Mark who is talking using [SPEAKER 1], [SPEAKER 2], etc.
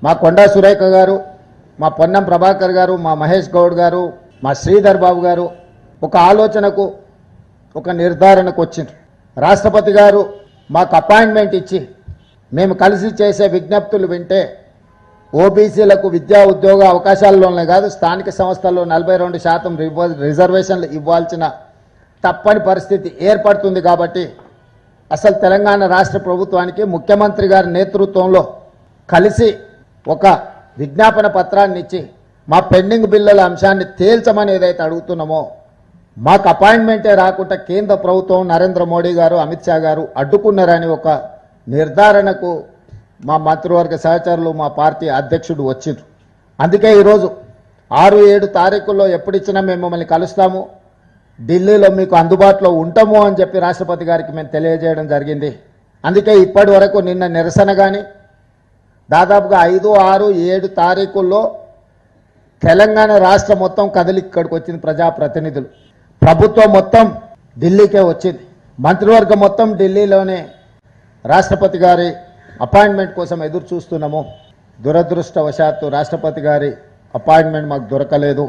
[SPEAKER 1] మా కొండా సురేఖ గారు, మా పొన్నం ప్రభాకర్ గారు, మా మహేష్ గౌడ్ గారు, మా శ్రీధర్ బాబు గారు ఒక ఆలోచనకు, ఒక నిర్ధారణకు వచ్చిండ్రు. రాష్ట్రపతి గారు మాకు అపాయింట్మెంట్ ఇచ్చి మేము కలిసి చేసే విజ్ఞప్తులు వింటే ఓబీసీలకు విద్యా ఉద్యోగ అవకాశాల్లోనే కాదు స్థానిక సంస్థల్లో 42% రిజర్వేషన్లు ఇవ్వాల్సిన తప్పని పరిస్థితి ఏర్పడుతుంది. కాబట్టి అసలు తెలంగాణ రాష్ట్ర ప్రభుత్వానికి ముఖ్యమంత్రి గారి నేతృత్వంలో కలిసి ఒక విజ్ఞాపన పత్రాన్ని ఇచ్చి మా పెండింగ్ బిల్లుల అంశాన్ని తేల్చమని ఏదైతే అడుగుతున్నామో, మాకు అపాయింట్మెంటే రాకుండా కేంద్ర ప్రభుత్వం నరేంద్ర మోడీ గారు, అమిత్ షా గారు అడ్డుకున్నారని ఒక నిర్ధారణకు మా మంత్రివర్గ సహచరులు, మా పార్టీ అధ్యక్షుడు వచ్చిండ్రు. అందుకే ఈరోజు 6-7 తారీఖుల్లో ఎప్పుడిచ్చినా మేము మిమ్మల్ని కలుస్తాము, ఢిల్లీలో మీకు అందుబాటులో ఉంటాము అని చెప్పి రాష్ట్రపతి గారికి మేము తెలియజేయడం జరిగింది. అందుకే ఇప్పటి వరకు నిన్న నిరసన కానీ దాదాపుగా 5, 6, 7 తారీఖుల్లో తెలంగాణ రాష్ట్రం మొత్తం కదిలి ఇక్కడికి వచ్చింది. ప్రజాప్రతినిధులు, ప్రభుత్వం మొత్తం ఢిల్లీకే వచ్చింది, మంత్రివర్గం మొత్తం ఢిల్లీలోనే రాష్ట్రపతి గారి అపాయింట్మెంట్ కోసం ఎదురు చూస్తున్నాము. దురదృష్టవశాత్తు రాష్ట్రపతి గారి అపాయింట్మెంట్ మాకు దొరకలేదు.